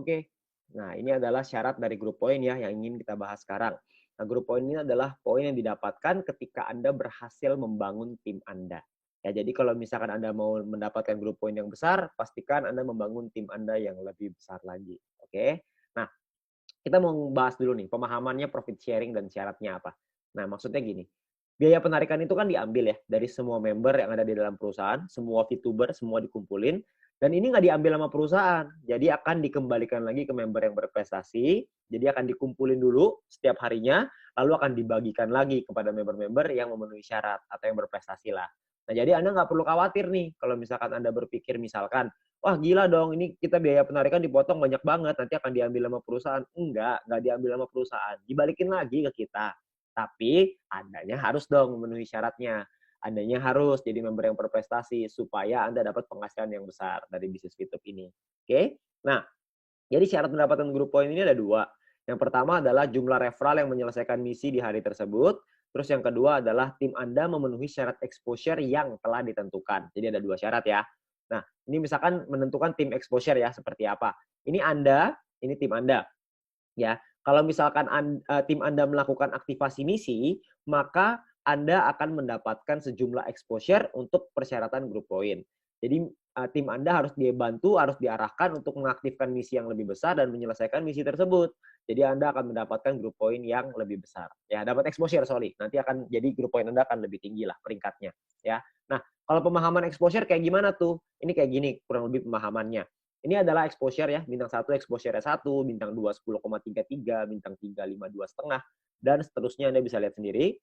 Oke. Nah, ini adalah syarat dari grup poin ya yang ingin kita bahas sekarang. Nah, grup poin ini adalah poin yang didapatkan ketika Anda berhasil membangun tim Anda. Ya, jadi kalau misalkan Anda mau mendapatkan grup poin yang besar, pastikan Anda membangun tim Anda yang lebih besar lagi. Oke. Nah, kita mau bahas dulu nih pemahamannya profit sharing dan syaratnya apa. Nah, maksudnya gini, biaya penarikan itu kan diambil ya dari semua member yang ada di dalam perusahaan, semua VTuber, semua dikumpulin, dan ini nggak diambil sama perusahaan. Jadi akan dikembalikan lagi ke member yang berprestasi, jadi akan dikumpulin dulu setiap harinya, lalu akan dibagikan lagi kepada member-member yang memenuhi syarat atau yang berprestasi lah. Nah, jadi Anda nggak perlu khawatir nih kalau misalkan Anda berpikir misalkan, wah gila dong, ini kita biaya penarikan dipotong banyak banget, nanti akan diambil sama perusahaan. Enggak diambil sama perusahaan. Dibalikin lagi ke kita. Tapi Andanya harus dong memenuhi syaratnya. Andanya harus jadi member yang berprestasi supaya Anda dapat penghasilan yang besar dari bisnis YouTube ini. Oke? Nah, jadi syarat mendapatkan grup poin ini ada dua. Yang pertama adalah jumlah referral yang menyelesaikan misi di hari tersebut. Terus yang kedua adalah tim Anda memenuhi syarat exposure yang telah ditentukan. Jadi ada dua syarat ya. Nah, ini misalkan menentukan tim exposure ya, seperti apa. Ini Anda, ini tim Anda. Ya, kalau misalkan tim Anda melakukan aktivasi misi, maka Anda akan mendapatkan sejumlah exposure untuk persyaratan grup poin. Jadi tim Anda harus dibantu, harus diarahkan untuk mengaktifkan misi yang lebih besar dan menyelesaikan misi tersebut. Jadi Anda akan mendapatkan grup poin yang lebih besar. Ya, dapat exposure, sorry. Nanti akan jadi grup poin Anda akan lebih tinggi lah peringkatnya. Ya. Nah, kalau pemahaman exposure kayak gimana tuh? Ini kayak gini kurang lebih pemahamannya. Ini adalah exposure ya, bintang 1 exposure-nya 1, bintang 2 10,33, bintang 3 5,2,5, dan seterusnya Anda bisa lihat sendiri.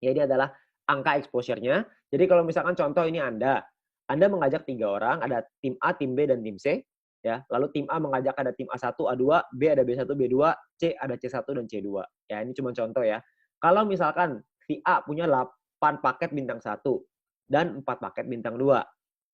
Ya, ini adalah angka exposure-nya. Jadi kalau misalkan contoh ini Anda mengajak 3 orang, ada tim A, tim B, dan tim C. Ya, lalu tim A mengajak ada tim A1, A2, B ada B1, B2, C ada C1 dan C2. Ya, ini cuma contoh ya. Kalau misalkan si A punya 8 paket bintang 1 dan 4 paket bintang 2.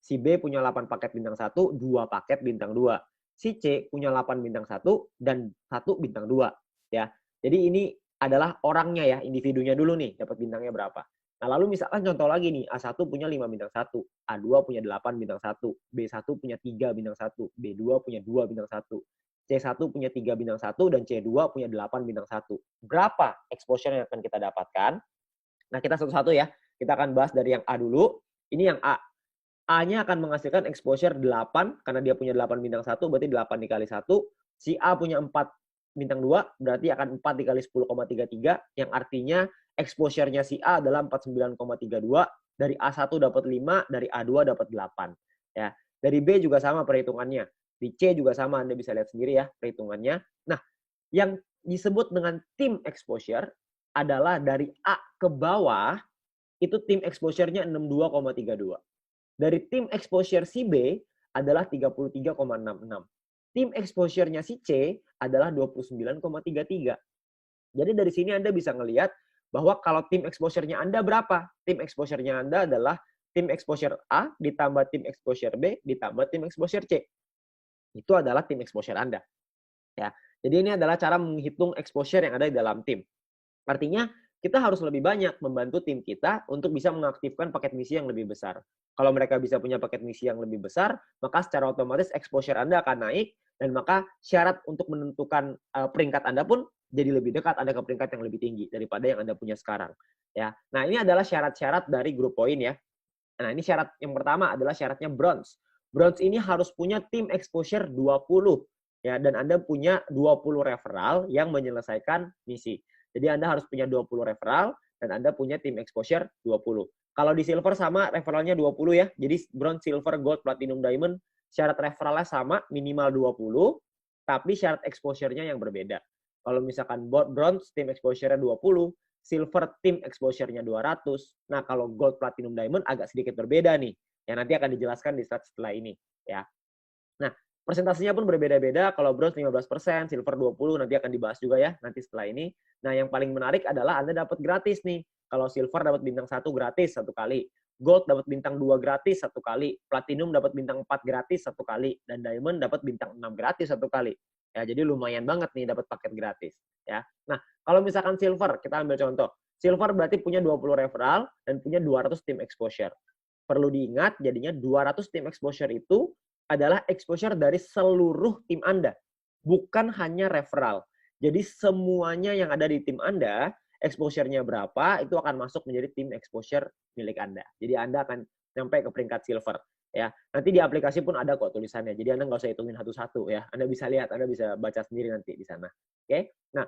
Si B punya 8 paket bintang 1, 2 paket bintang 2. Si C punya 8 bintang 1 dan 1 bintang 2. Ya. Jadi ini adalah orangnya ya, individunya dulu nih, dapat bintangnya berapa. Nah, lalu misalkan contoh lagi nih, A1 punya 5 bintang 1, A2 punya 8 bintang 1, B1 punya 3 bintang 1, B2 punya 2 bintang 1, C1 punya 3 bintang 1, dan C2 punya 8 bintang 1. Berapa exposure yang akan kita dapatkan? Nah, kita satu-satu ya. Kita akan bahas dari yang A dulu. Ini yang A. A-nya akan menghasilkan exposure 8 karena dia punya 8 bintang 1 berarti 8 dikali 1. Si A punya 4 bintang 2 berarti akan 4 dikali 10,33 yang artinya exposure-nya si A adalah 49,32. Dari A1 dapat 5, dari A2 dapat 8. Ya. Dari B juga sama perhitungannya. Di C juga sama, Anda bisa lihat sendiri ya perhitungannya. Nah, yang disebut dengan tim exposure adalah dari A ke bawah itu tim exposure-nya 62,32. Dari tim exposure si B adalah 33,66. Tim exposure-nya si C adalah 29,33. Jadi dari sini Anda bisa ngelihat bahwa kalau tim exposure-nya Anda berapa? Tim exposure-nya Anda adalah tim exposure A ditambah tim exposure B ditambah tim exposure C. Itu adalah tim exposure Anda. Ya. Jadi ini adalah cara menghitung exposure yang ada di dalam tim. Artinya kita harus lebih banyak membantu tim kita untuk bisa mengaktifkan paket misi yang lebih besar. Kalau mereka bisa punya paket misi yang lebih besar, maka secara otomatis exposure Anda akan naik dan maka syarat untuk menentukan peringkat Anda pun jadi lebih dekat Anda ke peringkat yang lebih tinggi daripada yang Anda punya sekarang. Ya. Nah, ini adalah syarat-syarat dari grup poin ya. Nah, ini syarat yang pertama adalah syaratnya bronze. Bronze ini harus punya tim exposure 20 ya dan Anda punya 20 referral yang menyelesaikan misi. Jadi Anda harus punya 20 referral dan Anda punya tim exposure 20. Kalau di silver sama referralnya 20 ya. Jadi bronze, silver, gold, platinum, diamond syarat referralnya sama minimal 20 tapi syarat exposure-nya yang berbeda. Kalau misalkan bronze tim exposure-nya 20, silver tim exposure-nya 200. Nah, kalau gold, platinum, diamond agak sedikit berbeda nih. Yang nanti akan dijelaskan di slide setelah ini, ya. Nah, presentasinya pun berbeda-beda. Kalau bronze 15%, silver 20%, nanti akan dibahas juga ya nanti setelah ini. Nah, yang paling menarik adalah Anda dapat gratis nih. Kalau silver dapat bintang 1 gratis 1 kali. Gold dapat bintang 2 gratis 1 kali. Platinum dapat bintang 4 gratis 1 kali. Dan diamond dapat bintang 6 gratis 1 kali. Ya, jadi lumayan banget nih dapat paket gratis. Ya. Nah, kalau misalkan silver, kita ambil contoh. Silver berarti punya 20 referral dan punya 200 tim exposure. Perlu diingat, jadinya 200 tim exposure itu adalah exposure dari seluruh tim Anda. bukan hanya referral. Jadi semuanya yang ada di tim Anda, exposure-nya berapa, itu akan masuk menjadi tim exposure milik Anda. Jadi Anda akan sampai ke peringkat silver. Ya, nanti di aplikasi pun ada kok tulisannya. Jadi Anda nggak usah hitungin satu-satu ya. Anda bisa lihat, Anda bisa baca sendiri nanti di sana. Oke? Nah,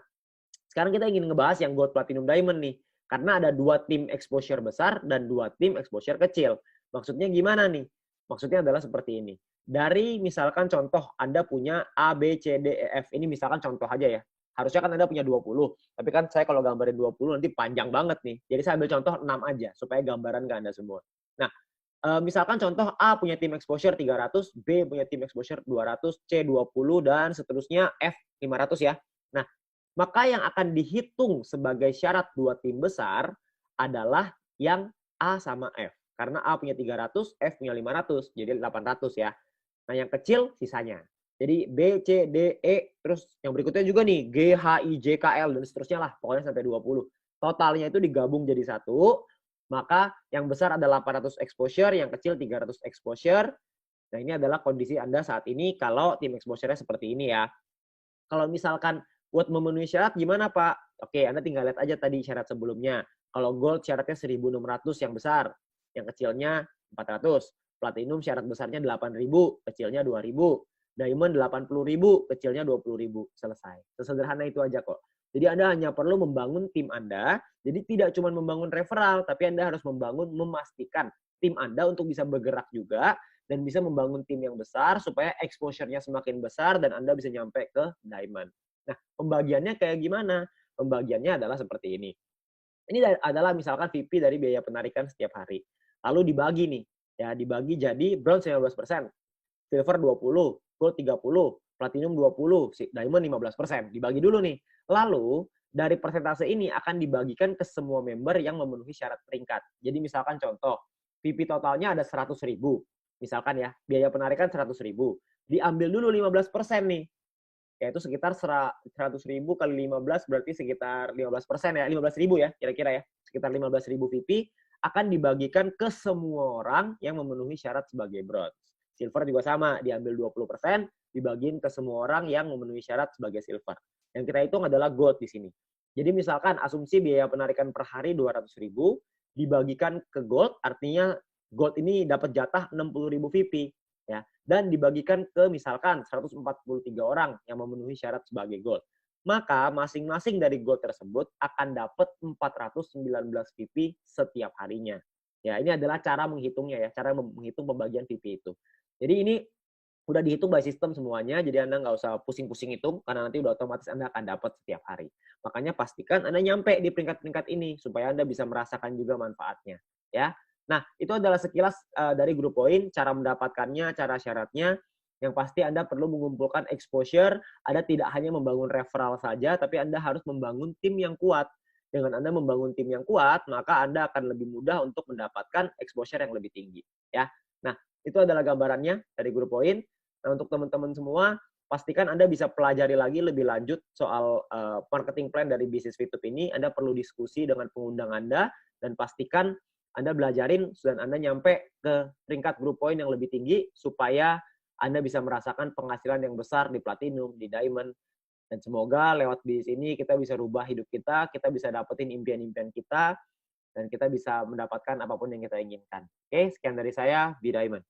sekarang kita ingin ngebahas yang Gold, Platinum, Diamond nih. Karena ada 2 tim exposure besar dan 2 tim exposure kecil. Maksudnya gimana nih? Maksudnya adalah seperti ini. Dari misalkan contoh Anda punya A, B, C, D, E, F. Ini misalkan contoh aja ya. Harusnya kan Anda punya 20. Tapi kan saya kalau gambarin 20 nanti panjang banget nih. Jadi saya ambil contoh 6 aja supaya gambaran ke Anda semua. Nah, misalkan contoh A punya tim exposure 300, B punya tim exposure 200, C 20, dan seterusnya F 500 ya. Nah, maka yang akan dihitung sebagai syarat 2 tim besar adalah yang A sama F. Karena A punya 300, F punya 500, jadi 800 ya. Nah, yang kecil sisanya. Jadi B, C, D, E, terus yang berikutnya juga nih, G, H, I, J, K, L, dan seterusnya lah. Pokoknya sampai 20. Totalnya itu digabung jadi satu, maka yang besar ada 800 exposure, yang kecil 300 exposure. Nah, ini adalah kondisi Anda saat ini kalau tim exposure-nya seperti ini ya. Kalau misalkan buat memenuhi syarat gimana Pak? Oke, Anda tinggal lihat aja tadi syarat sebelumnya. Kalau gold syaratnya 1.600 yang besar, yang kecilnya 400. Platinum syarat besarnya 8.000, kecilnya 2.000. Diamond 80.000, kecilnya 20.000. Selesai. Sesederhana itu aja kok. Jadi Anda hanya perlu membangun tim Anda. Jadi tidak cuma membangun referral, tapi Anda harus memastikan tim Anda untuk bisa bergerak juga dan bisa membangun tim yang besar supaya exposure-nya semakin besar dan Anda bisa nyampe ke diamond. Nah, pembagiannya kayak gimana? Pembagiannya adalah seperti ini. Ini adalah misalkan VP dari biaya penarikan setiap hari. Lalu dibagi nih, ya dibagi jadi bronze 15%, silver 20, gold 30, platinum 20, diamond 15%. Dibagi dulu nih. Lalu dari persentase ini akan dibagikan ke semua member yang memenuhi syarat peringkat. Jadi misalkan contoh, VP totalnya ada 100.000. Misalkan ya, biaya penarikan 100.000. Diambil dulu 15% nih. Yaitu sekitar 100.000 kali 15 berarti sekitar 15% ya, 15.000 ya kira-kira ya. Sekitar 15.000 VP akan dibagikan ke semua orang yang memenuhi syarat sebagai bronze. Silver juga sama, diambil 20%, dibagiin ke semua orang yang memenuhi syarat sebagai silver. Yang kita hitung adalah gold di sini. Jadi misalkan asumsi biaya penarikan per hari 200.000 dibagikan ke gold, artinya gold ini dapat jatah 60.000 VP ya, dan dibagikan ke misalkan 143 orang yang memenuhi syarat sebagai gold. Maka masing-masing dari gold tersebut akan dapat 419 VP setiap harinya. Ya, ini adalah cara menghitungnya ya, cara menghitung pembagian VP itu. Jadi ini udah dihitung by system semuanya, jadi Anda nggak usah pusing-pusing hitung, karena nanti udah otomatis Anda akan dapat setiap hari. Makanya pastikan Anda nyampe di peringkat-peringkat ini, supaya Anda bisa merasakan juga manfaatnya. Ya. Nah, itu adalah sekilas dari grup poin, cara mendapatkannya, cara syaratnya. Yang pasti Anda perlu mengumpulkan exposure, Anda tidak hanya membangun referral saja, tapi Anda harus membangun tim yang kuat. Dengan Anda membangun tim yang kuat, maka Anda akan lebih mudah untuk mendapatkan exposure yang lebih tinggi. Ya. Nah, itu adalah gambarannya dari grup poin. Nah, untuk teman-teman semua, pastikan Anda bisa pelajari lagi lebih lanjut soal marketing plan dari bisnis VTube ini. Anda perlu diskusi dengan pengundang Anda, dan pastikan Anda belajarin dan Anda nyampe ke peringkat grup poin yang lebih tinggi, supaya Anda bisa merasakan penghasilan yang besar di platinum, di diamond. Dan semoga lewat bisnis ini kita bisa rubah hidup kita bisa dapetin impian-impian kita, dan kita bisa mendapatkan apapun yang kita inginkan. Oke, sekian dari saya, Be Diamond.